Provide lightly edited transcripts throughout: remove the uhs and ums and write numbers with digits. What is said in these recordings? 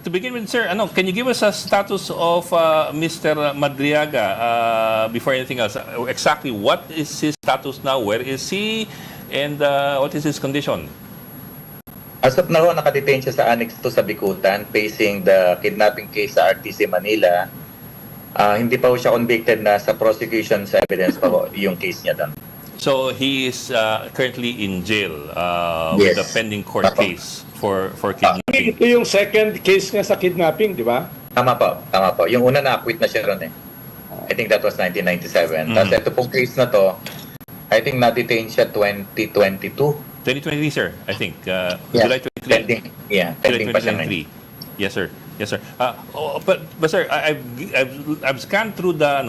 To begin with, sir, can you give us a status of Mr. Madriaga before anything else? Exactly what is his status now? Where is he? And what is his condition? As of now, nakadetain siya sa Annex 2 sa Bicutan, facing the kidnapping case sa RTC Manila. Hindi pa ho siya convicted na sa prosecution sa evidence pa ho yung case niya doon. So he is currently in jail Yes. with a pending court Apo. case for kidnapping. Ito yung second case nga sa kidnapping, di ba? Tama po, tama po. Yung una na-acquit na siya ron eh. I think that was 1997. Tapos ito pong case na to, I think na-detain siya 2022. 2023, sir, I think. Yeah. July 23. Pending pa siya ngayon. 2023. Yes, sir. Yes, sir. But sir, I've scanned through the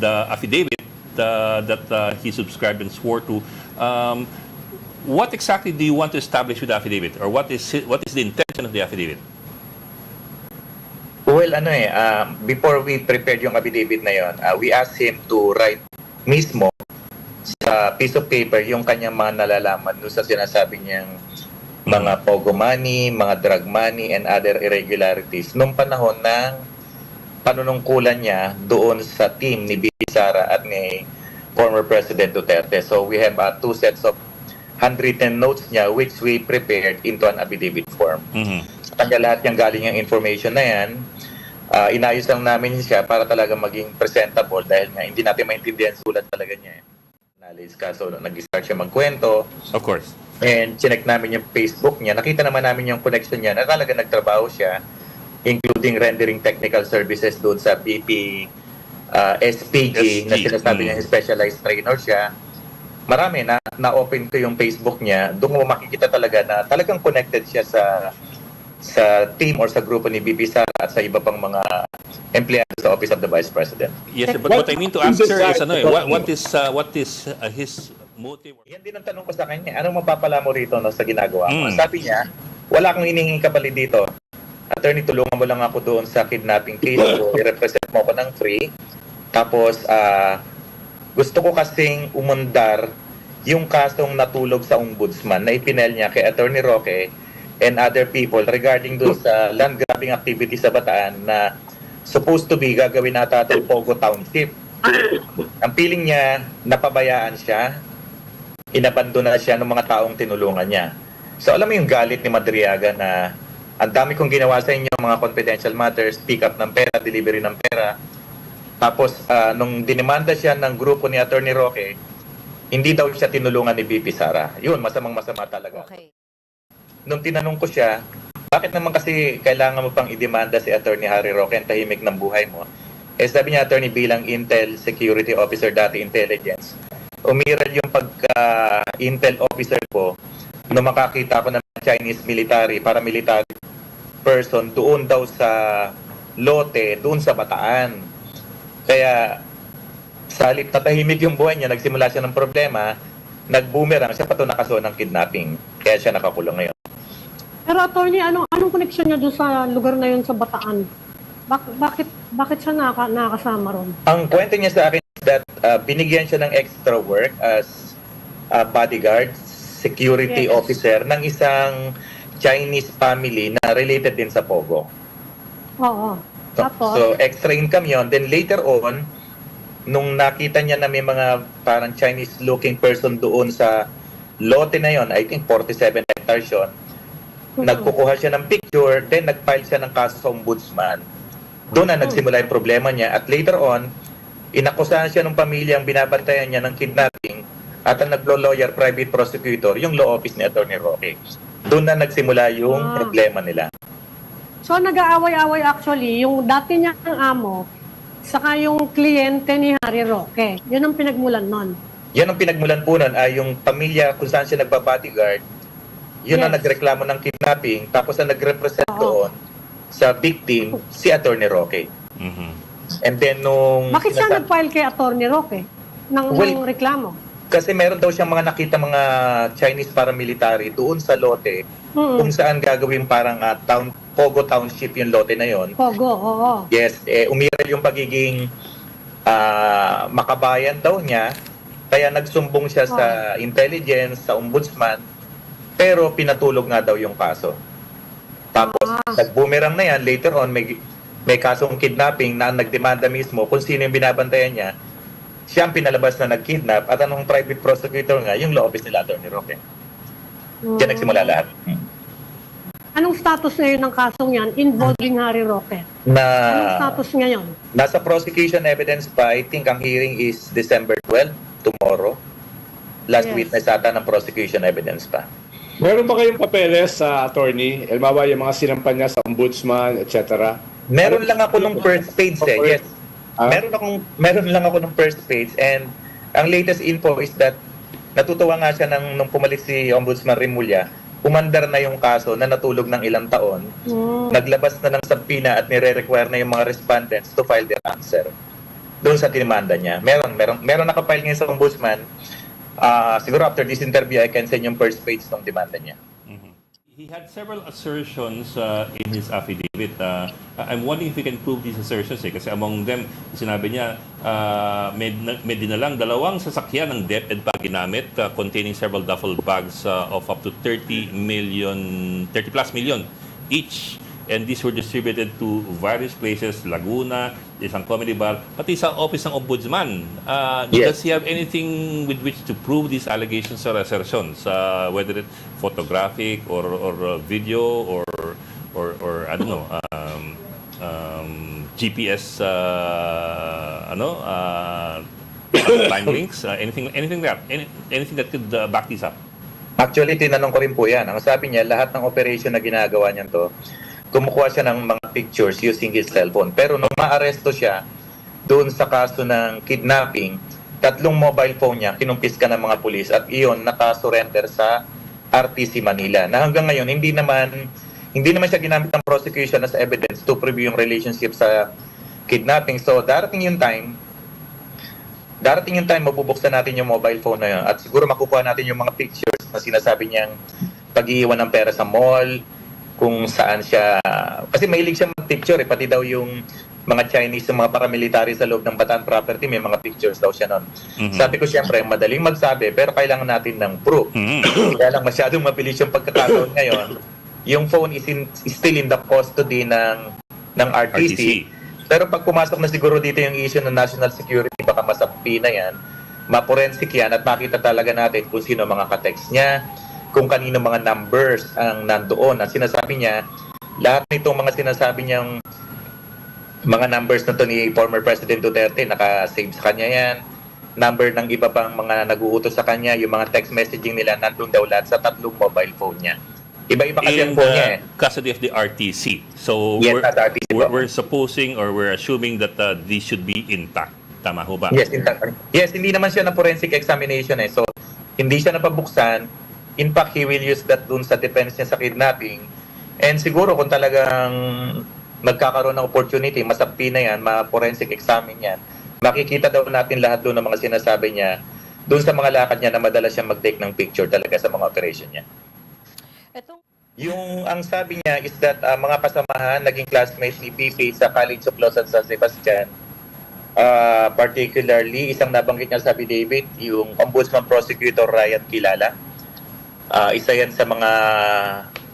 the affidavit that he subscribed and swore to. What exactly do you want to establish with the affidavit, or what is the intention of the affidavit? Well, before we prepared yung affidavit na yon, we asked him to write mismo sa piece of paper yung kanyang mga nalalaman doon sa sinasabi niyang mga pogo money, mga drug money, and other irregularities nung panahon ng panunungkulan niya doon sa team ni Bibi Sara at ni former President Duterte. So we have two sets of handwritten notes niya which we prepared into an affidavit form. Sa kanya lahat yung galing yung information na yan. Inayos lang namin siya para talaga maging presentable dahil nga hindi natin maintindihan sulat talaga niya. Knowledge ka. So nag-start siya magkwento. Of course. And chinek namin yung Facebook niya. Nakita naman namin yung connection niya na talaga nagtrabaho siya, including rendering technical services doon sa BP SPG na sinasabi niya specialized trainer siya. Marami na-open ko yung Facebook niya. Doon mo makikita talaga na talagang connected siya sa team or sa grupo ni BP Sara at sa iba pang mga empleyado sa Office of the Vice President. Yes, sir. But what I mean to ask, sir, is what is his motive? Yan din ang tanong ko sa kanya. Anong mapapala mo rito sa ginagawa mo? Sabi niya, wala kang hinihinging kapalit dito. Attorney, tulungan mo lang ako doon sa kidnapping case ko. I-represent mo ako ng free. Tapos, gusto ko kasing umandar yung kasong natulog sa ombudsman na ipinel niya kay Attorney Roque and other people regarding doon sa land grabbing activity sa Bataan na supposed to be gagawin nata itong Pogo Township. Ang feeling niya, napabayaan siya, inabandona siya ng mga taong tinulungan niya. So alam mo yung galit ni Madriaga na ang dami kong ginawa sa inyo, mga confidential matters, pick up ng pera, delivery ng pera. Tapos nung dinimanda siya ng grupo ni Attorney Roque, hindi daw siya tinulungan ni BP Sara. Yun, masamang-masama talaga. Okay. Nung tinanong ko siya, bakit naman kasi kailangan mo pang idemanda si Attorney Harry Roque ang tahimik ng buhay mo? Eh sabi niya, Attorney, bilang Intel Security Officer dati Intelligence, umiral yung pagka-Intel Officer ko nung makakita ko ng Chinese paramilitary person doon daw sa lote, doon sa Bataan. Kaya sa halip na tahimik yung buhay niya, nagsimula siya ng problema, nag-boomerang siya pato nakaso ng kidnapping. Kaya siya nakakulong ngayon. Pero attorney, anong connection niya doon sa lugar na yun sa Bataan? Bakit siya nakakasama ron? Ang kwento niya sa akin is that binigyan siya ng extra work as bodyguard, security Yes. officer ng isang Chinese family na related din sa Pogo. Oo. Tapos, So extra income yon. Then later on, nung nakita niya na may mga parang Chinese-looking person doon sa lote na yon, I think 47 hectares yun, nagkukuha siya ng picture, then nag-file siya ng kaso sa ombudsman. Doon na nagsimula yung problema niya. At later on, inakusahan siya ng pamilyang binabantayan niya ng kidnapping at ang naglo-lawyer, private prosecutor, yung law office ni Attorney Roque. Doon na nagsimula yung problema nila. so nag-aaway-away actually, yung dati niyang amo, saka yung kliyente ni Harry Roque. Yun ang pinagmulan nun. Yan ang pinagmulan po nun ay yung pamilya kung saan siya nagpa-bodyguard, yun ang Yes. nagreklamo ng kidnapping, tapos ang nag-represent doon sa victim, si Attorney Roque. And then nung... Bakit siya nag-file kay Attorney Roque ng Well, reklamo? Kasi meron daw siyang mga nakita mga Chinese paramilitary doon sa lote kung saan gagawin parang Pogo Township yung lote na yon. Pogo, oo. Yes, umiral yung pagiging makabayan daw niya, kaya nagsumbong siya sa intelligence, sa ombudsman, pero pinatulog nga daw yung kaso. Tapos, nag-boomerang na yan, later on, may kasong kidnapping na nagdemanda mismo kung sino yung binabantayan niya. Siya ang pinalabas na nag-kidnap at anong private prosecutor nga, yung law office nila, Atty. Roque. Diyan nagsimula lahat. Anong status ngayon ng kasong yan involving Harry Roque? Na, Anong status ngayon? nasa prosecution evidence pa, I think ang hearing is December 12, tomorrow. Last Yes. witness ata ng prosecution evidence pa. Meron ba kayong papeles sa attorney? Elmawa, yung mga sinampan niya sa ombudsman, etc.? Meron lang ako nung first page Yes. Ah? Meron lang ako nung first page and ang latest info is that natutuwa nga siya nung pumalit si Ombudsman Remulla, umandar na yung kaso na natulog ng ilang taon. Naglabas na ng subpoena at nire-require na yung mga respondents to file their answer doon sa tinimanda niya. Meron nakapile ngayon sa Ombudsman. Siguro after this interview, I can send yung first page ng demanda niya. He had several assertions in his affidavit. I'm wondering if he can prove these assertions kasi among them, sinabi niya may dinalang 2 sasakyan ng DepEd pa ginamit containing several duffel bags of up to 30 plus million each. And these were distributed to various places, Laguna, isang comedy bar, pati sa office ng Ombudsman. Does Yes. he have anything with which to prove these allegations or assertions? Whether it's photographic or video or I don't know, GPS time links, anything that could back this up. Actually, tinanong ko rin po yan. Ang sabi niya, lahat ng operation na ginagawa niya to, kumukuha siya ng mga pictures using his cellphone. Pero nung maaresto siya doon sa kaso ng kidnapping, 3 mobile phone niya kinumpiska ng mga pulis at iyon nakasurrender sa RTC Manila. Na hanggang ngayon, hindi naman siya ginamit ng prosecution as evidence to prove yung relationship sa kidnapping. So, darating yung time, mabubuksan natin yung mobile phone na yun at siguro makukuha natin yung mga pictures na sinasabi niyang pag-iiwan ng pera sa mall, kung saan siya, kasi mahilig siya mag-picture pati daw yung mga Chinese, yung mga paramilitary sa loob ng Bataan property, may mga pictures daw siya nun. Sabi ko siyempre, madaling magsabi, pero kailangan natin ng proof. Kaya lang masyadong mabilis yung pagkakataon ngayon. Yung phone is still in the custody ng RTC. Pero pag pumasok na siguro dito yung issue ng national security, baka masapi na yan, maporensik yan at makita talaga natin kung sino mga ka-text niya, kung kanino mga numbers ang nandoon. Ang sinasabi niya, lahat nitong mga sinasabi niyang mga numbers na to ni former President Duterte, naka-save sa kanya yan. Number ng iba pang mga nag-uutos sa kanya, yung mga text messaging nila, nandun daw lahat sa 3 mobile phone niya. Iba-iba kasi ang phone niya Custody of the RTC. So Yes, at RTC po. we're supposing or we're assuming that these should be intact. Tama ho ba? Yes, hindi naman siya na forensic examination So, hindi siya napabuksan. In fact, he will use that dun sa defense niya sa kidnapping. And siguro kung talagang magkakaroon ng opportunity, masapi na yan, ma-forensic examine yan, makikita daw natin lahat doon ng mga sinasabi niya, doon sa mga lakad niya na madalas siya mag-take ng picture talaga sa mga operation niya. Yung ang sabi niya is that mga kasamahan, naging classmates ni PP sa College of Law San Sebastian, particularly, isang nabanggit niya sa affidavit, yung Ombudsman Prosecutor Ryan Kilala. Isa yan sa mga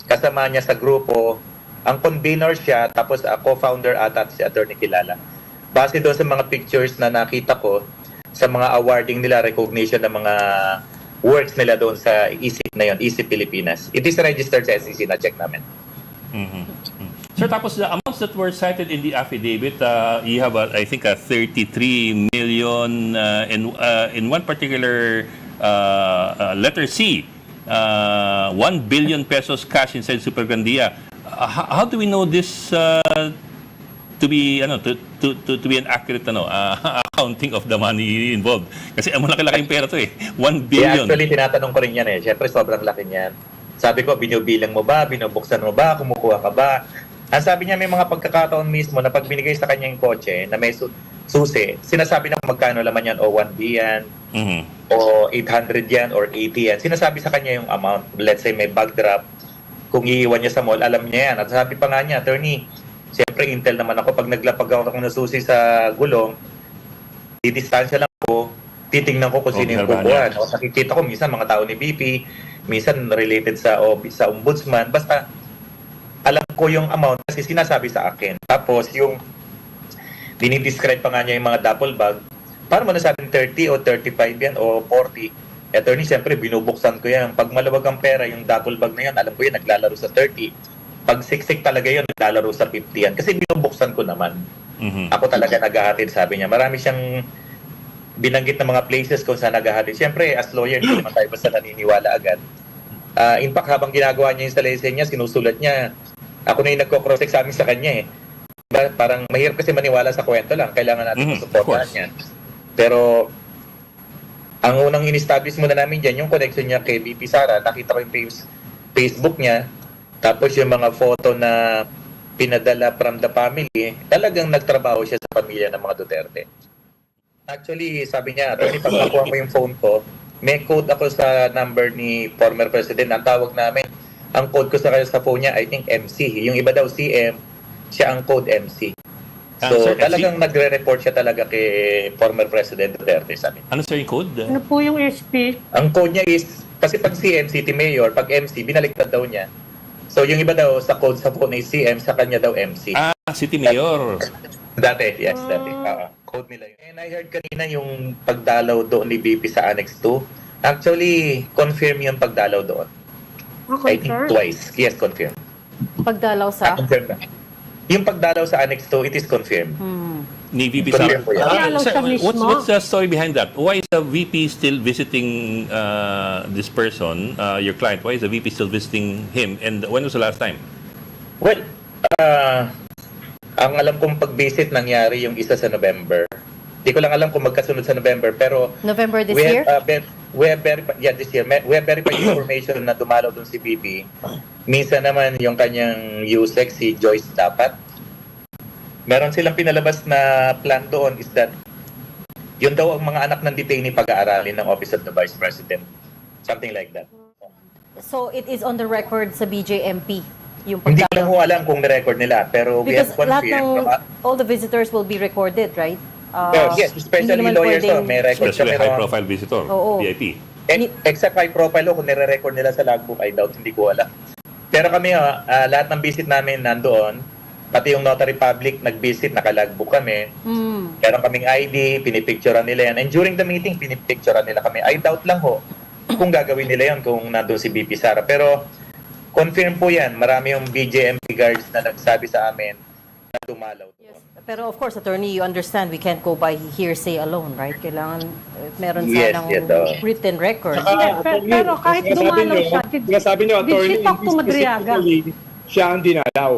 kasama niya sa grupo. Ang convener siya, tapos co-founder ata si Attorney Kilala. Base doon sa mga pictures na nakita ko, sa mga awarding nila, recognition ng mga works nila doon sa ISIP na yun, ISIP Pilipinas. It is registered sa SEC, na-check namin. Sir, tapos the amounts that were cited in the affidavit, you have, I think, 33 million in one particular letter C. 1 billion pesos cash inside Supergrandia. How do we know this to be to be an accurate accounting of the money involved? Kasi malaki-laki yung pera to 1 billion. Yeah, actually tinatanong ko rin yan Siyempre sobrang laki niyan. Sabi ko, binubilang mo ba, binubuksan mo ba, kumukuha ka ba? Ang sabi niya, may mga pagkakataon mismo na pag binigay sa kanya yung kotse na may susi, sinasabi na magkano laman yan, o 1B yan, o 800 yan, or 80 yan. Sinasabi sa kanya yung amount. Let's say may bag drop, kung iiwan niya sa mall, alam niya yan. At sabi pa nga niya, attorney, siyempre intel naman ako, pag naglapag ako ng susi sa gulong, didistansya lang ako, titingnan ko kung sino yung kukuha. O nakikita ko, minsan mga tao ni BP, minsan related sa ombudsman, basta alam ko yung amount kasi sinasabi sa akin. Tapos yung dinidescribe pa nga niya yung mga duffel bag, paano mo nasabing 30 o 35 yan o 40? Attorney, siyempre binubuksan ko yan. Pag maluwag ang pera, yung duffel bag na yan, alam ko yan, naglalaro sa 30. Pag siksik talaga yun, naglalaro sa 50 yan. Kasi binubuksan ko naman. Ako talaga naghahatid, sabi niya. Marami siyang binanggit na mga places kung saan naghahatid. Siyempre, as lawyer, hindi naman tayo basta naniniwala agad. In fact, habang ginagawa niya yung sa lesson niya, sinusulat niya. Ako na yung nagko-cross-examine sa kanya eh. Parang mahirap kasi maniwala sa kwento lang. Kailangan natin masuportahan niya. Pero, ang unang in-establish muna namin dyan, yung connection niya kay VP Sara, nakita ko yung Facebook niya, tapos yung mga photo na pinadala from the family, talagang nagtrabaho siya sa pamilya ng mga Duterte. Actually, sabi niya, Tony, pag nakuha mo yung phone ko, may code ako sa number ni former president. Ang tawag namin, ang code ko sa phone niya, I think MC. Yung iba daw CM, siya ang code MC. So, Sir, talagang nagre-report siya talaga kay former President Duterte, sabi. Ano sir yung code? Ano po yung SP? Ang code niya is, kasi pag CM, City Mayor, pag MC, binaliktad daw niya. So, yung iba daw sa code sa phone ay CM, sa kanya daw MC. City Mayor. Dati, yes, dati. Code nila yun. And I heard kanina yung pagdalaw doon ni BP sa Annex 2. Actually, confirm yung pagdalaw doon. I think Confirm. twice. Yes, confirm. Pagdalaw sa... Confirm na. Yung pagdalaw sa Annex 2, it is confirmed. Ni VP Confirm Sara. po yan. Kaya lang Sir, siya mismo. what's the story behind that? Why is the VP still visiting this person, your client? Why is the VP still visiting him? And when was the last time? Well, ang alam kong pag-visit nangyari yung isa sa November. Hindi ko lang alam kung magkasunod sa November, pero November this we year? have, we have verified, yeah, this year. We have verified information na dumalaw doon si BP. Minsan naman yung kanyang USEC, si Joyce dapat. Meron silang pinalabas na plan doon is that yun daw ang mga anak ng detainee pag-aaralin ng Office of the Vice President. Something like that. So it is on the record sa BJMP, yung Hindi ko lang pagdalaw. ho alam kung na-record nila, pero we have Because lahat confirmed. ng, all the visitors will be recorded, right? Yes, especially hindi naman lawyers, pwedeng- may record Especially kami ron. high-profile visitor, Oo. VIP. Except high profile kung nire-record nila sa logbook, I doubt, hindi ko alam. Pero kami, lahat ng visit namin nandoon, pati yung notary public nag-visit, naka-logbook kami. Meron kaming ID, pinipicturean nila yan. And during the meeting, pinipicturean nila kami. I doubt lang ho kung gagawin nila yan kung nandun si BP Sara. Pero confirm po yan. Marami yung BJMP guards na nagsabi sa amin na dumalaw. Yes. Pero of course, attorney, you understand we can't go by hearsay alone, right? Kailangan meron Yes, sanang yes, written record. Pero kahit dumalaw siya, Sinasabi niyo, did attorney, she talk to Madriaga? specifically, siya ang dinalaw.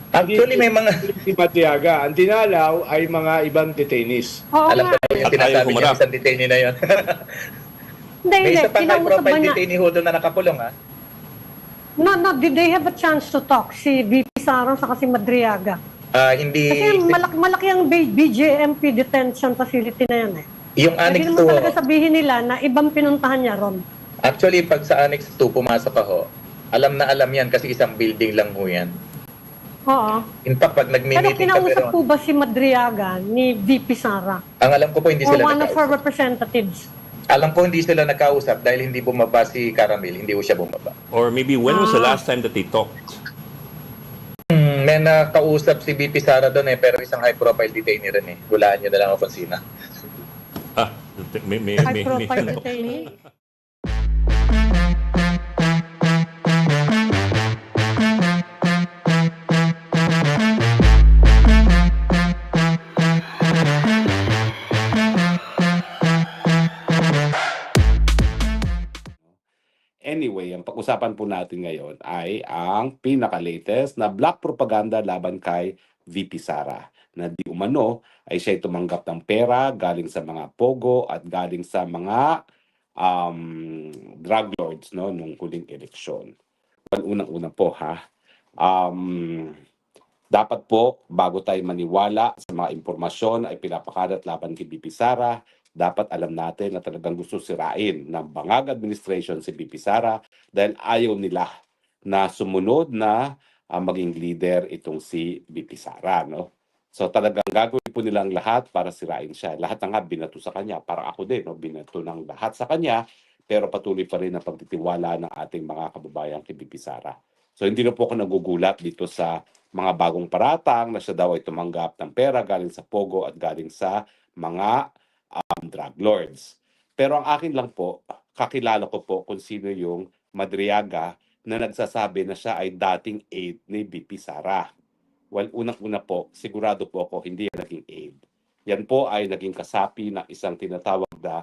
Actually, may mga... Si Madriaga, ang dinalaw ay mga ibang detainees. Oo Alam ko nga. yung At ayaw sinasabi niya humarap. isang detainee na yun. Hindi, May isa pang high kinausap ba profile niya? detainee ho doon na nakakulong, ha? No, did they have a chance to talk? Si VP Sara sa si Madriaga. Hindi... Kasi malaki ang BJMP detention facility na yan eh. Yung Pwede Annex naman talaga 2, sabihin nila na ibang pinuntahan niya ron. actually, pag sa Annex 2 pumasok ako, alam na alam yan kasi isang building lang ho yan. Oo. In fact, pag Pero nagmi-meeting kami kinausap po ron, ba si Madriaga ni VP Sara? ang alam ko po hindi Or sila one of her nagkausap. representatives? Alam ko hindi sila nagkausap dahil hindi bumaba si Caramel, hindi ko siya bumaba. Or maybe when was the last time that they talked? May nakausap si BP Sara doon pero isang high-profile detainee rin eh. Hulaan niyo na lang ako kung sino. Ah, may High profile detainee? Anyway, ang pag-usapan po natin ngayon ay ang pinaka-latest na black propaganda laban kay VP Sara na di umano ay siya tumanggap ng pera galing sa mga pogo at galing sa mga drug lords no nung huling eleksyon. Unang-una po dapat po bago tayo maniwala sa mga impormasyon ay pinapakalat laban kay VP Sara, dapat alam natin na talagang gusto sirain ng Bangag administration si VP Sara dahil ayaw nila na sumunod na maging leader itong si VP Sara, no? So talagang gagawin po nilang lahat para sirain siya. Lahat na nga binato sa kanya. Para ako din, no? Binato ng lahat sa kanya, pero patuloy pa rin ang pagtitiwala ng ating mga kababayan kay VP Sara. So hindi na po ako nagugulat dito sa mga bagong paratang na siya daw ay tumanggap ng pera galing sa Pogo at galing sa mga drug lords. Pero ang akin lang po, kakilala ko po kung sino yung Madriaga na nagsasabi na siya ay dating aide ni VP Sara. Well, unang-una po, sigurado po ako hindi yan naging aide. Yan po ay naging kasapi ng isang tinatawag na,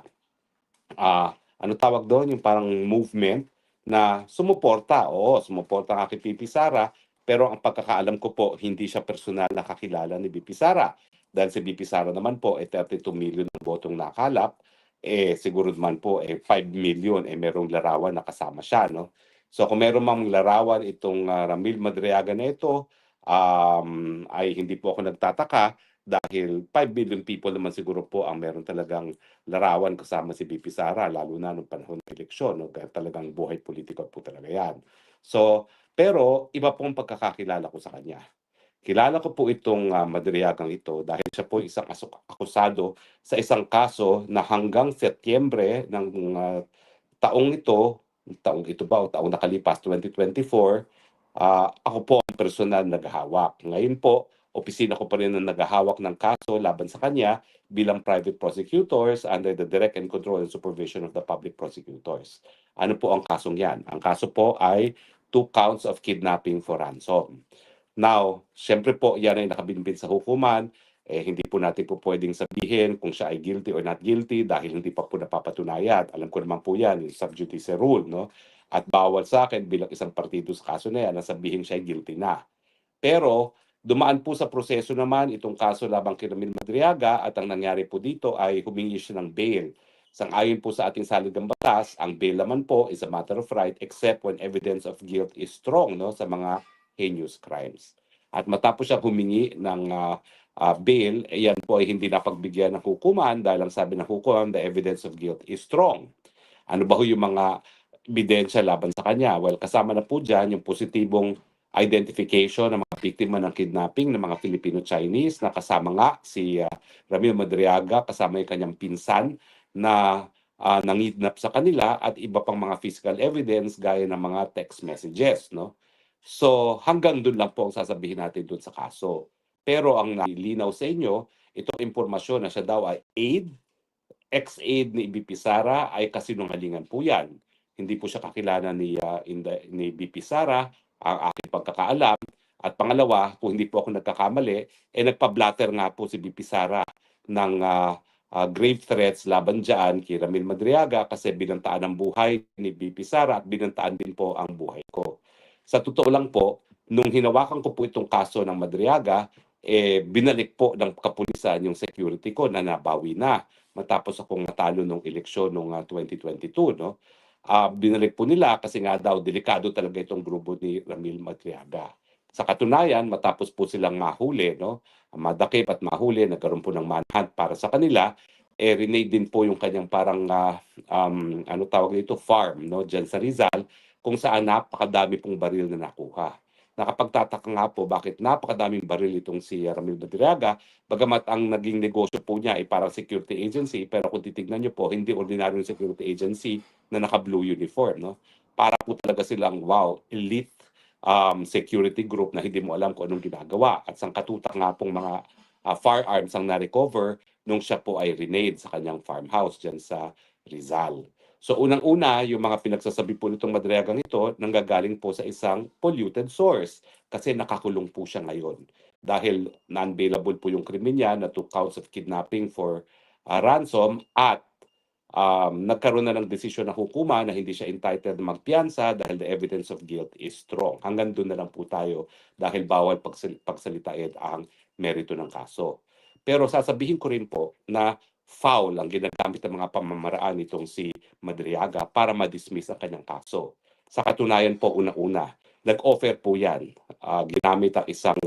ano tawag doon, yung parang movement na sumuporta. Oo, sumuporta nga kay VP Sara, pero ang pagkakaalam ko po, hindi siya personal na kakilala ni VP Sara. Dahil si VP Sara naman po, 32 million ng botong nakalap, siguro naman po, 5 million, merong larawan na kasama siya, no? So kung meron mang larawan itong Ramil Madriaga na ito, ay hindi po ako nagtataka dahil 5 billion people naman siguro po ang meron talagang larawan kasama si VP Sara, lalo na nung panahon ng eleksyon, no? Kaya talagang buhay politiko po talaga yan. So, pero iba pong pagkakakilala ko sa kanya. Kilala ko po itong Madriagang ito dahil siya po isang akusado sa isang kaso na hanggang Setyembre ng taong ito ba o taong nakalipas, 2024, ako po ang personal naghahawak. Ngayon po, opisina ko pa rin ang naghahawak ng kaso laban sa kanya bilang private prosecutors under the direct and control and supervision of the public prosecutors. Ano po ang kasong yan? Ang kaso po ay 2 counts of kidnapping for ransom. Now, syempre po, yan ay nakabinbin sa hukuman. Hindi po natin po pwedeng sabihin kung siya ay guilty or not guilty dahil hindi pa po napapatunayan. Alam ko naman po yan, yung sub judice rule, no? At bawal sa akin bilang isang partido sa kaso na yan na sabihin siya ay guilty na. Pero dumaan po sa proseso naman itong kaso labang kay Ramil Madriaga at ang nangyari po dito ay humingi siya ng bail. Sang-ayon po sa ating saligang batas, ang bail naman po is a matter of right except when evidence of guilt is strong, no, sa mga heinous crimes. At matapos siya humingi ng bail, yan po ay hindi napagbigyan ng hukuman dahil ang sabi ng hukuman, the evidence of guilt is strong. Ano ba ho yung mga ebidensya laban sa kanya? Well, kasama na po dyan yung positibong identification ng mga biktima ng kidnapping ng mga Filipino-Chinese na kasama nga si Ramil Madriaga, kasama yung kanyang pinsan na nangidnap sa kanila at iba pang mga physical evidence gaya ng mga text messages, no? So hanggang doon lang po ang sasabihin natin doon sa kaso. Pero ang nalinaw sa inyo, itong impormasyon na siya daw ay aide, ex-aide ni BP Sara ay kasinungalingan po yan. Hindi po siya kakilala ni BP Sara, ang aking pagkakaalam. At pangalawa, kung hindi po ako nagkakamali, nagpa-blatter nga po si BP Sara ng grave threats laban dyan kay Ramil Madriaga kasi binantaan ang buhay ni BP Sara at binantaan din po ang buhay ko. Sa totoo lang po, nung hinawakan ko po itong kaso ng Madriaga, binalik po ng kapulisan yung security ko na nabawi na matapos akong natalo nung eleksyon nung 2022, no? Binalik po nila kasi nga daw delikado talaga itong grupo ni Ramil Madriaga. Sa katunayan, matapos po silang mahuli, no? Madakip at mahuli, nagkaroon po ng manhunt para sa kanila, renade din po yung kanyang parang ano tawag dito, farm, no? Diyan sa Rizal, kung saan napakadami pong baril na nakuha. Nakapagtataka nga po bakit napakadaming baril itong si Ramil Madriaga, bagamat ang naging negosyo po niya ay parang security agency, pero kung titignan niyo po, hindi ordinaryong security agency na naka-blue uniform, no? Para po talaga silang, wow, elite security group na hindi mo alam kung anong ginagawa. At sangkatutak nga pong mga firearms ang na-recover nung siya po ay renade sa kanyang farmhouse dyan sa Rizal. So unang-una, yung mga pinagsasabi po nitong Madriagang ito, nanggagaling po sa isang polluted source kasi nakakulong po siya ngayon. Dahil non-bailable po yung krimen niya na 2 counts of kidnapping for ransom at nagkaroon na ng desisyon ng hukuma na hindi siya entitled na magpiyansa dahil the evidence of guilt is strong. Hanggang doon na lang po tayo dahil bawal pagsalitain ang merito ng kaso. Pero sasabihin ko rin po na foul ang ginagamit ng mga pamamaraan nitong si Madriaga para ma-dismiss ang kanyang kaso. Sa katunayan po, una-una, nag-offer po yan. Ginamit ang isang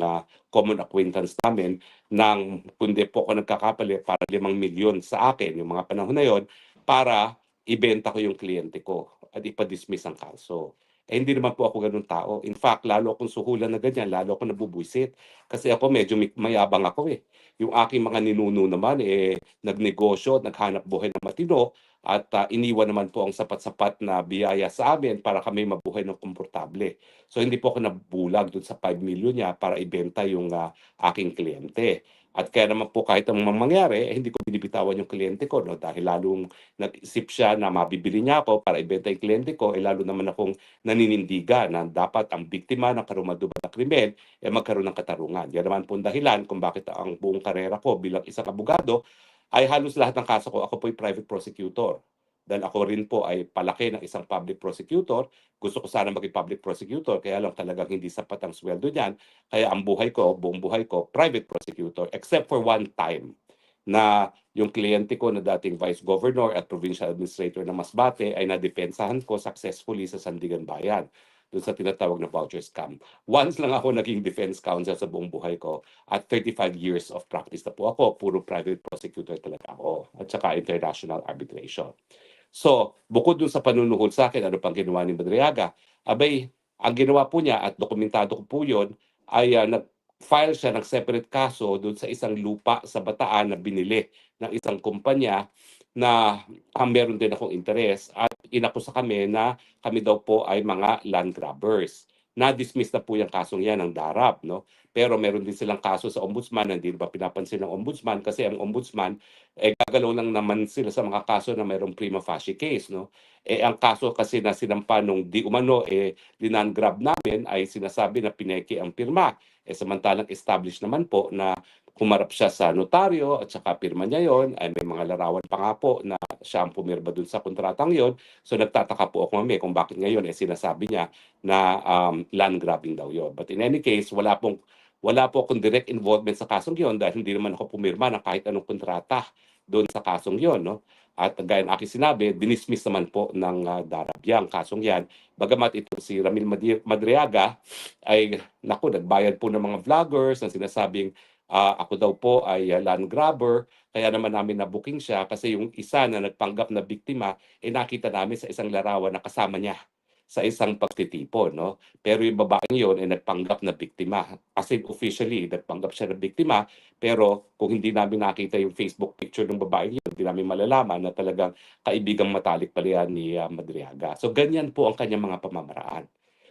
common acquaintance namin ng, kundi po ako nagkakapali, para 5 milyon sa akin, yung mga panahon na yon, para ibenta ko yung kliyente ko at ipa-dismiss ang kaso. hindi naman po ako ganun tao. In fact, lalo akong suhulan na ganyan, lalo akong nabubwisit. Kasi ako medyo mayabang ako eh. Yung aking mga ninuno naman nagnegosyo, naghanap buhay ng matino at iniwan naman po ang sapat-sapat na biyaya sa amin para kami mabuhay ng komportable. So hindi po ako nabulag dun sa 5 million niya para ibenta yung aking kliyente. At kaya naman po kahit ang mangyari, hindi ko binibitawan yung kliyente ko, no? Dahil lalong nag-isip siya na mabibili niya ako para ibenta yung kliyente ko, lalo naman akong naninindigan na dapat ang biktima ng karumaldumal na krimen magkaroon ng katarungan. Yan naman po ang dahilan kung bakit ang buong karera ko bilang isang abogado ay halos lahat ng kaso ko, ako po ay private prosecutor. Dahil ako rin po ay palaki ng isang public prosecutor. Gusto ko sana maging public prosecutor, kaya lang talagang hindi sapat ang sweldo niyan. Kaya ang buhay ko, buong buhay ko, private prosecutor, except for one time na yung kliyente ko na dating vice governor at provincial administrator ng Masbate ay nadepensahan ko successfully sa Sandigan Bayan doon sa tinatawag na voucher scam. Once lang ako naging defense counsel sa buong buhay ko at 35 years of practice na po ako, puro private prosecutor talaga ako at saka international arbitration. So, bukod dun sa panunuhol sa akin, ano pang ginawa ni Madriaga? Abay, ang ginawa po niya at dokumentado ko po yun ay nag-file siya ng separate kaso doon sa isang lupa sa Bataan na binili ng isang kumpanya na meron din akong interes at inakusa kami na kami daw po ay mga land grabbers. Na-dismiss na po yung kasong yan ng DARAP, no? Pero meron din silang kaso sa ombudsman na hindi ba pinapansin ng ombudsman kasi ang ombudsman gagalaw lang naman sila sa mga kaso na mayroong prima facie case, no? Ang kaso kasi na sinampa nung di umano linan-grab namin ay sinasabi na pineke ang pirma. Samantalang established naman po na humarap siya sa notaryo at saka pirma niya yon, ay may mga larawan pa nga po na siya ang pumirma dun sa kontratang yon. So nagtataka po ako kung bakit ngayon sinasabi niya na land grabbing daw yon. But in any case, wala po akong direct involvement sa kasong yon dahil hindi naman ako pumirma ng kahit anong kontrata doon sa kasong yon, no? At gaya ng aking sinabi, dinismiss naman po ng DARAP yang kasong yan. Bagamat ito si Ramil Madriaga ay nagbayad po ng mga vloggers na sinasabing ako daw po ay land grabber, kaya naman namin na-booking siya kasi yung isa na nagpanggap na biktima nakita namin sa isang larawan na kasama niya sa isang pagtitipon, no? Pero yung babaeng yun nagpanggap na biktima. As in, officially, nagpanggap siya na biktima, pero kung hindi namin nakita yung Facebook picture ng babaeng yun, hindi namin malalaman na talagang kaibigang matalik pala yan ni Madriaga. So, ganyan po ang kanyang mga pamamaraan.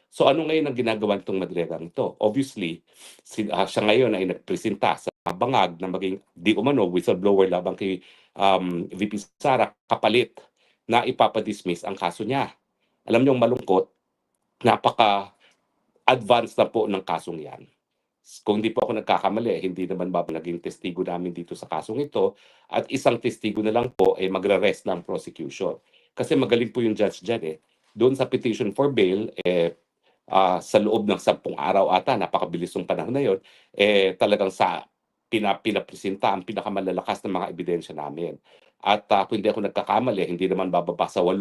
So, ano ngayon ang ginagawa nitong Madriaga ito? Obviously, siya ngayon ay nagpresenta sa bangag na maging di umano whistleblower labang kay VP Sara kapalit na ipapadismiss ang kaso niya. Alam niyo, malungkot, napaka-advanced na po ng kasong yan. Kung hindi po ako nagkakamali, hindi naman naging testigo namin dito sa kasong ito at isang testigo na lang po magre-rest ng prosecution. Kasi magaling po yung judge dyan Doon sa petition for bail, sa loob ng 10 araw ata, napakabilis ng panahon na yun, talagang pinapresenta ang pinakamalalakas na mga ebidensya namin. At kung hindi ako nagkakamali, hindi naman bababa sa 8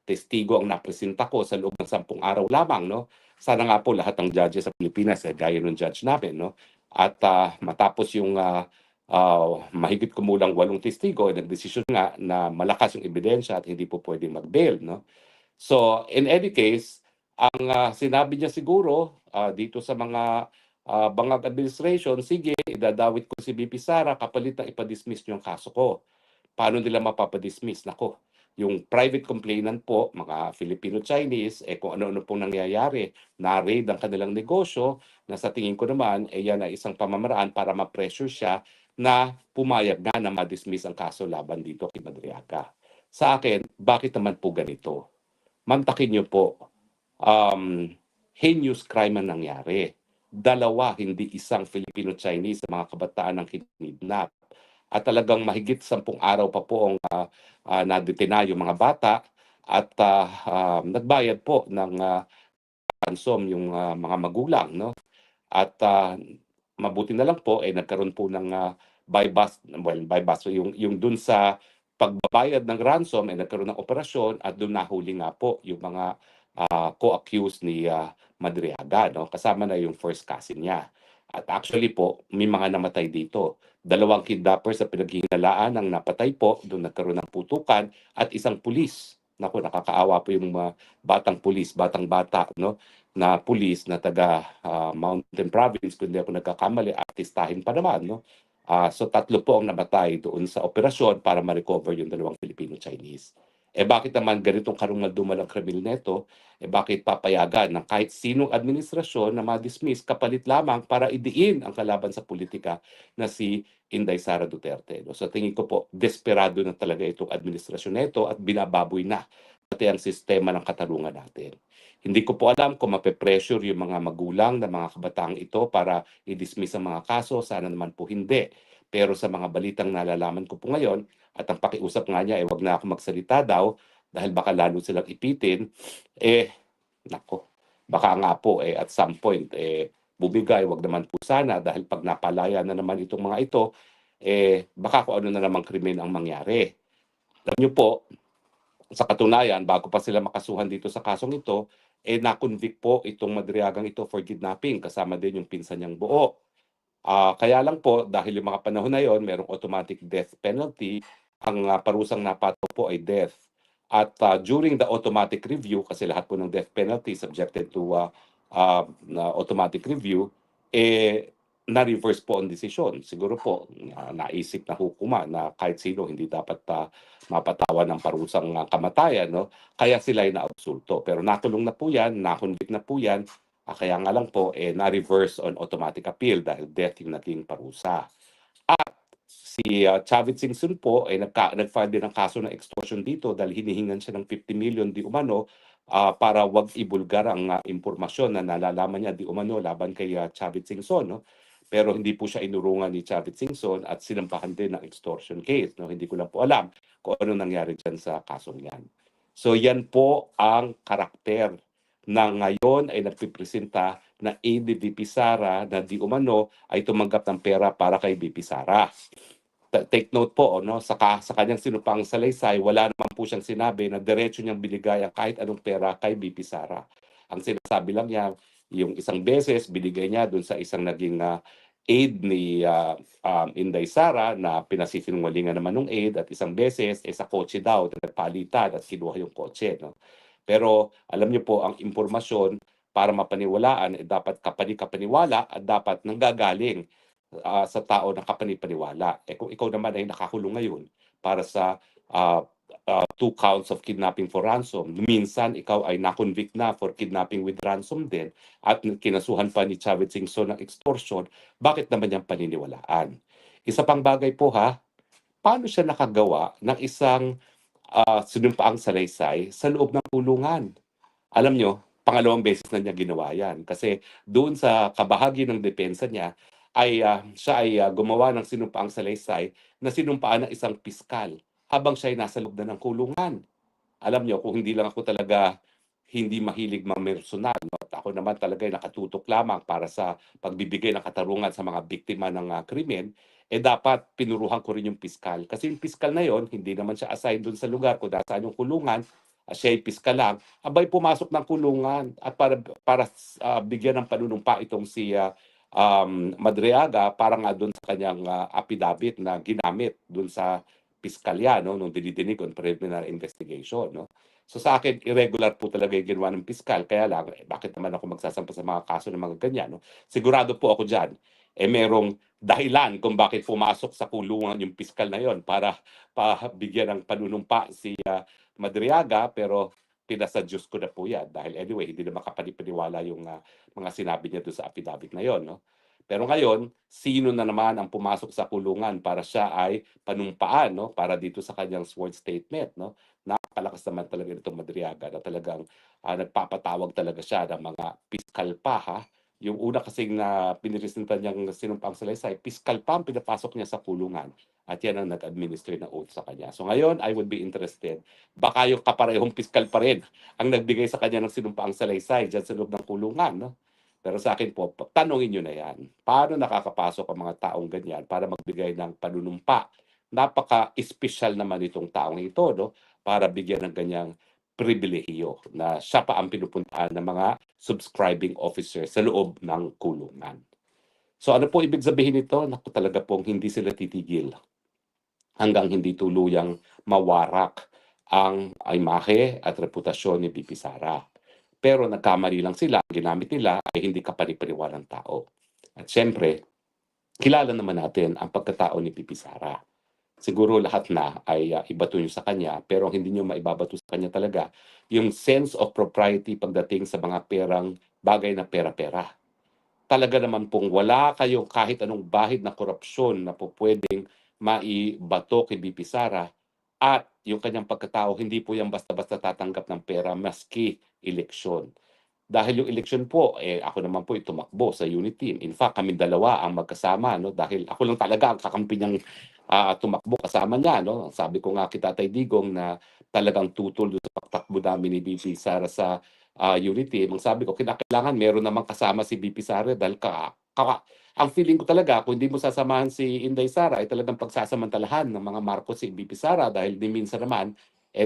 testigo ang napresenta ko sa loob ng 10 araw lamang, no? Sana nga po lahat ng judges sa Pilipinas gaya ng judge namin, no? At matapos yung mahigit kumulang 8 testigo, nagdesisyon nga na malakas yung ebidensya at hindi po pwedeng mag-bail, no? So, in any case, ang sinabi niya siguro dito sa mga bangag administration, sige, idadawit ko si BP Sara kapalit na ipadismiss niyo ang kaso ko. Paano nila mapapadismiss? Nako, yung private complainant po, mga Filipino-Chinese, kung ano-ano pong nangyayari, na-raid ang kanilang negosyo, na sa tingin ko naman, yan ay isang pamamaraan para ma-pressure siya na pumayag na ma-dismiss ang kaso laban dito kay Madriaga. Sa akin, bakit naman po ganito? Mantakin niyo po, heinous crime ang nangyari. 2, hindi isang Filipino-Chinese sa mga kabataan ang kinidnap. At talagang mahigit 10 araw pa po ang nadetina yung mga bata at nagbayad po ng ransom yung mga magulang, no? At mabuti na lang po nagkaroon po ng bypass yung dun sa pagbabayad ng ransom nagkaroon ng operasyon at doon nahuli nga po yung mga co-accused ni Madriaga, no? Kasama na yung first cousin niya. At actually po, may mga namatay dito. 2 kidnappers sa pinaghihinalaan ang napatay po, doon nagkaroon ng putukan, at isang pulis Naku, nakakaawa po yung mga batang pulis, batang-bata, no, na pulis na taga Mountain Province, kung hindi ako nagkakamali, artistahin pa naman, no. So 3 po ang namatay doon sa operasyon para ma-recover yung 2 Filipino-Chinese. Bakit naman ganitong karumal-dumal ang kriminal neto? Bakit papayagan ng kahit sinong administrasyon na ma-dismiss kapalit lamang para idiin ang kalaban sa politika na si Inday Sara Duterte, no? So tingin ko po, desperado na talaga itong administrasyon nito at binababoy na pati ang sistema ng katarungan natin. Hindi ko po alam kung mape-pressure yung mga magulang ng mga kabataang ito para i-dismiss ang mga kaso. Sana naman po hindi. Pero sa mga balitang nalalaman ko po ngayon, at ang pakiusap nga niya, wag na ako magsalita daw dahil baka lalo silang ipitin, nako, baka nga po at some point bumigay, wag naman po sana dahil pag napalaya na naman itong mga ito, baka kung ano na namang krimen ang mangyari. Alam niyo po, sa katunayan, bago pa sila makasuhan dito sa kasong ito, na-convict po itong Madriagang ito for kidnapping, kasama din yung pinsan niyang buo. Kaya lang po, dahil yung mga panahon na yon, merong automatic death penalty, ang parusang napataw po ay death. At during the automatic review, kasi lahat po ng death penalty subjected to automatic review, na-reverse po ang desisyon. Siguro po, naisip na hukuma na kahit sino hindi dapat mapatawan ng parusang kamatayan, no? Kaya sila ay na-absolto. Pero nakulong na po yan, na-convict na po yan, kaya nga lang po, na-reverse on automatic appeal dahil death yung naging parusa. At si Chavit Singson po ay nag-file din ng kaso ng extortion dito dahil hinihingan siya ng 50 million di umano para wag ibulgar ang impormasyon na nalalaman niya di umano laban kay Chavit Singson, no? Pero hindi po siya inurungan ni Chavit Singson at sinampahan din ng extortion case, no? Hindi ko lang po alam kung ano nangyari dyan sa kasong yan. So yan po ang karakter na ngayon ay nagpipresenta na aide ni VP Sara na di umano ay tumanggap ng pera para kay VP Sara. Take note po, no, sa kanyang sinupang salaysay, wala naman po siyang sinabi na diretso niyang binigay ang kahit anong pera kay VP Sara. Ang sinasabi lang niya, yung isang beses binigay niya dun sa isang naging aide ni Inday Sara na pinasisinungalingan naman ng aide at isang beses sa kotse daw, nagpalitan at kinuha yung kotse, no? Pero alam niyo po, ang impormasyon para mapaniwalaan dapat kapani-kapaniwala at dapat nanggagaling sa tao na kapani-paniwala. Kung ikaw naman ay nakakulong ngayon para sa 2 counts of kidnapping for ransom, minsan ikaw ay na-convict na for kidnapping with ransom din at kinasuhan pa ni Chavit Singson ng extortion, bakit naman niyang paniniwalaan? Isa pang bagay po paano siya nakagawa ng isang sinumpaang salaysay sa loob ng kulungan? Alam nyo, pangalawang beses na niya ginawa yan. Kasi doon sa kabahagi ng depensa niya, siya ay gumawa ng sinumpaang salaysay na sinumpaan ng isang piskal habang siya ay nasa loob na ng kulungan. Alam nyo, kung hindi lang ako talaga hindi mahilig mamersonal, no? Ako naman talaga ay nakatutok lamang para sa pagbibigay ng katarungan sa mga biktima ng krimen, dapat pinuruhan ko rin yung piskal. Kasi yung piskal na yon, hindi naman siya assigned doon sa lugar kung nasaan yung kulungan, siya ay piskal lang, abay pumasok ng kulungan at para bigyan ng panunumpa itong si Madriaga para nga doon sa kanyang affidavit na ginamit doon sa piskalya, no, nung dinidinig on preliminary investigation, no. So sa akin, irregular po talaga yung ginawa ng piskal, kaya lang, bakit naman ako magsasampa sa mga kaso ng mga ganyan, no? Sigurado po ako dyan, merong dahilan kung bakit pumasok sa kulungan yung piskal na yon para bigyan ng panunumpa si Madriaga, pero pinasa Diyos ko na po yan. Dahil anyway, hindi na makapanipaniwala yung mga sinabi niya doon sa affidavit na yon, no? Pero ngayon, sino na naman ang pumasok sa kulungan para siya ay panumpaan, no? Para dito sa kanyang sworn statement, no? Napakalakas naman talaga nitong Madriaga na talagang nagpapatawag talaga siya ng mga piskal pa, Yung una kasing na piniresentan niyang sinumpang salaysay, piskal pa ang pinapasok niya sa kulungan. At yan ang nag-administer ng oath sa kanya. So ngayon, I would be interested. Baka yung kaparehong piskal pa rin ang nagbigay sa kanya ng sinumpang salaysay dyan sa loob ng kulungan, no? Pero sa akin po, tanongin nyo na yan. Paano nakakapasok ang mga taong ganyan para magbigay ng panunumpa? Napaka-espesyal naman itong taong ito, no? Para bigyan ng ganyang pribilehiyo na siya pa ang pinupuntaan ng mga subscribing officer sa loob ng kulungan. So ano po ibig sabihin nito? Naku, talaga pong hindi sila titigil hanggang hindi tuluyang mawarak ang imahe at reputasyon ni VP Sara. Pero nagkamali lang sila, ang ginamit nila ay hindi kapanipaniwalang tao. At syempre, kilala naman natin ang pagkatao ni VP Sara. Siguro lahat na ay ibato nyo sa kanya, pero hindi nyo maibabato sa kanya talaga yung sense of propriety pagdating sa mga perang bagay na pera-pera. Talaga naman pong wala kayong kahit anong bahid na korupsyon na po pwedeng maibato kay VP Sara, at yung kanyang pagkatao, hindi po yan basta-basta tatanggap ng pera maski eleksyon. Dahil yung eleksyon po, ako naman po tumakbo sa unit team. In fact, kami dalawa ang magkasama, no? Dahil ako lang talaga ang kakampi niyang tumakbo kasama niya, no? Sabi ko nga kita, Tatay Digong, na talagang tutol doon sa pagtakbo namin ni VP Sara sa unit team. Ang sabi ko, kinakailangan meron namang kasama si VP Sara dahil ang feeling ko talaga, kung hindi mo sasamahan si Inday Sara, ay talagang pagsasamantalahan ng mga Marcos si VP Sara, dahil ni minsan naman,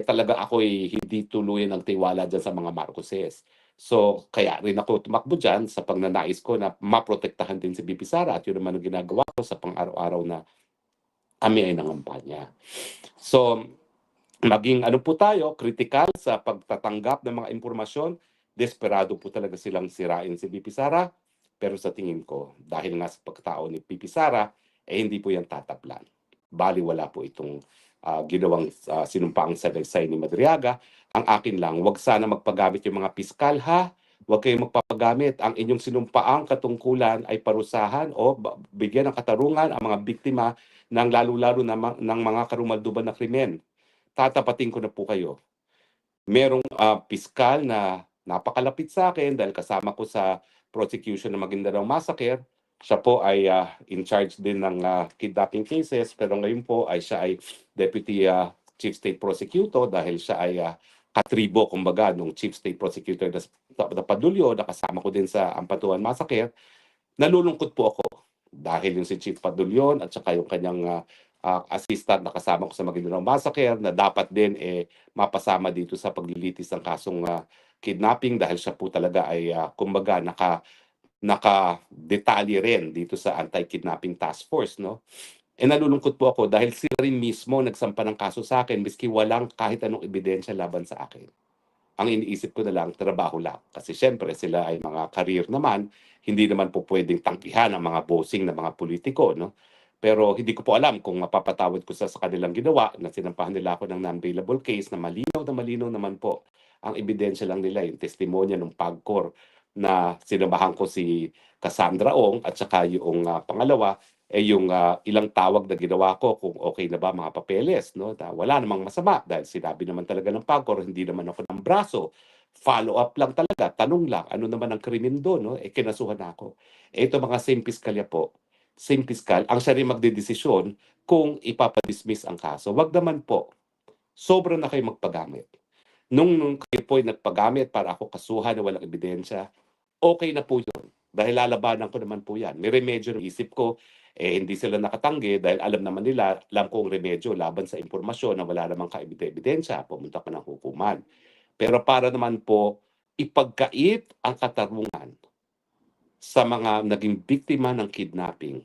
talaga ako'y hindi tuluyan ng tiwala dyan sa mga Marcoses. So, kaya rin ako tumakbo dyan sa pagnanais ko na maprotektahan din si VP Sara, at yun naman ang ginagawa ko sa pang-araw-araw na kami ay nangampanya. So, maging ano po tayo, critical sa pagtatanggap ng mga impormasyon, desperado po talaga silang sirain si VP Sara, pero sa tingin ko, dahil nga sa pagkatao ni VP Sara, hindi po yan tatablan. Bali, wala po itong ginawang sinumpaang salaysay ni Madriaga. Ang akin lang, wag sana magpagamit yung mga piskal, ha? Huwag kayong magpapagamit. Ang inyong sinumpaang katungkulan ay parusahan o bigyan ng katarungan ang mga biktima ng lalo-lalo ng mga karumalduban na krimen. Tatapatin ko na po kayo. Merong piskal na napakalapit sa akin dahil kasama ko sa prosecution ng Maguindanao Massacre. Siya po ay in charge din ng kidnapping cases, pero ngayon po ay siya ay Deputy Chief State Prosecutor dahil siya ay katribo, kumbaga, nung Chief State Prosecutor na Padulyo, nakasama ko din sa Ampatuan Massacre. Nalulungkot po ako dahil yung si Chief Padulyon at saka yung kanyang assistant na kasama ko sa Maguindanao Massacre na dapat din mapasama dito sa paglilitis ng kasong kidnapping, dahil siya po talaga ay kumbaga naka-detalye rin dito sa Anti-Kidnapping Task Force, no? Nalulungkot po ako dahil sila rin mismo nagsampa ng kaso sa akin miski walang kahit anong ebidensya laban sa akin. Ang iniisip ko na lang, trabaho lang. Kasi syempre sila ay mga career naman, hindi naman po pwedeng tangkihan ang mga bossing na mga politiko, no? Pero hindi ko po alam kung mapapatawad ko sa kanilang ginawa na sinampahan nila ako ng non-bailable case na malinaw naman po. Ang ebidensya lang nila, yung testimonya ng PAGCOR na sinamahan ko si Cassandra Ong, at saka yung pangalawa, yung ilang tawag na ginawa ko kung okay na ba mga papeles, no? Wala namang masama dahil sinabi naman talaga ng PAGCOR, hindi naman ako ng braso. Follow up lang talaga, tanong lang, ano naman ang krimen doon, no? Kinasuhan ako. Ito mga same piskalya po, same piskal, ang siya rin magdedesisyon kung ipapadismiss ang kaso. Wag naman po, sobra na kayo magpagamit. Nung kayo po ay nagpagamit para ako kasuhan na walang ebidensya, okay na po yun. Dahil lalabanan ko naman po yan. May remedyo ng isip ko, hindi sila nakatanggi dahil alam naman nila, alam kong remedyo laban sa impormasyon na wala namang kaebidensya, pumunta ko ng hukuman. Pero para naman po, ipagkait ang katarungan sa mga naging biktima ng kidnapping.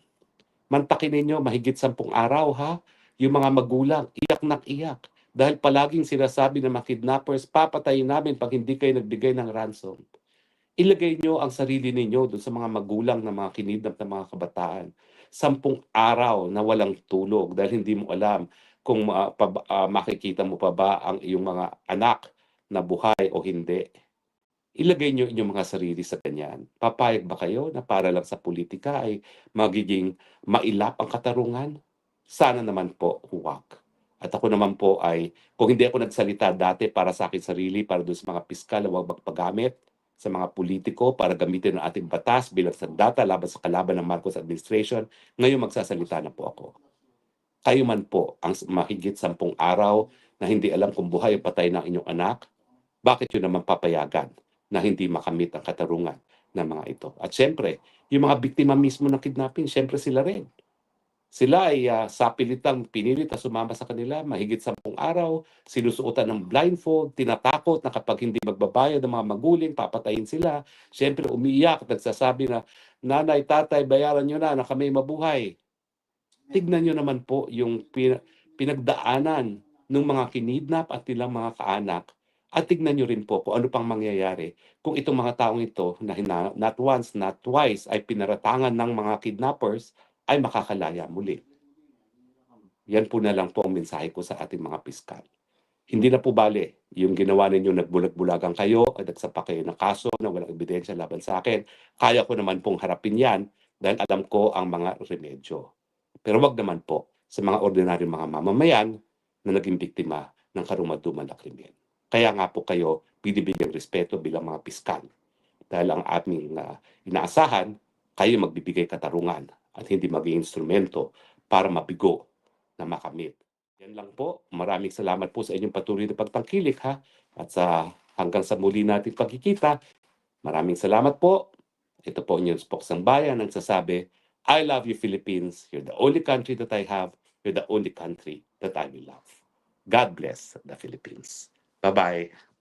Mantakin ninyo, mahigit 10 araw, ha? Yung mga magulang, iyak na iyak. Dahil palaging sinasabi ng mga kidnappers, papatayin namin pag hindi kayo nagbigay ng ransom. Ilagay nyo ang sarili ninyo doon sa mga magulang na mga kinidnap na mga kabataan. 10 araw na walang tulog dahil hindi mo alam kung makikita mo pa ba ang iyong mga anak na buhay o hindi. Ilagay nyo inyong mga sarili sa ganyan. Papayag ba kayo na para lang sa politika ay magiging mailap ang katarungan? Sana naman po, huwag. At ako naman po ay, kung hindi ako nagsalita dati para sa akin sarili, para doon sa mga piskal na huwag magpagamit sa mga politiko para gamitin ang ating batas bilang sandata laban sa kalaban ng Marcos administration, ngayon magsasalita na po ako. Kayo man po ang mahigit 10 araw na hindi alam kung buhay o patay ng inyong anak, bakit yun naman papayagan na hindi makamit ang katarungan ng mga ito? At syempre, yung mga biktima mismo ng kidnapping, syempre sila rin. Sila ay sapilitang pinilit na sumama sa kanila, mahigit 10 araw, sinusuotan ng blindfold, tinatakot na kapag hindi magbabayad ng mga maguling, papatayin sila. Siyempre umiiyak at nagsasabi na, nanay, tatay, bayaran nyo na kami mabuhay. Tignan nyo naman po yung pinagdaanan ng mga kinidnap at nilang mga kaanak at tignan nyo rin po kung ano pang mangyayari kung itong mga taong ito na not once, not twice ay pinaratangan ng mga kidnappers ay makakalaya muli. Yan po na lang po ang mensahe ko sa ating mga piskal. Hindi na po bale, yung ginawa ninyo nagbulag-bulagan kayo at nagsampa kayo ng kaso na walang ebidensya laban sa akin. Kaya ko naman pong harapin yan dahil alam ko ang mga remedyo. Pero wag naman po sa mga ordinaryong mga mamamayan na naging biktima ng karumaduman na krimen. Kaya nga po kayo binibigyang respeto bilang mga piskal. Dahil ang aming inaasahan, kayo magbibigay katarungan at hindi maging instrumento para mabigo na makamit. Yan lang po. Maraming salamat po sa inyong patuloy na pagtangkilik ha. At hanggang sa muli natin pagkikita, maraming salamat po. Ito po inyong Spoksang Bayan ang sasabi, I love you Philippines. You're the only country that I have. You're the only country that I will love. God bless the Philippines. Bye-bye.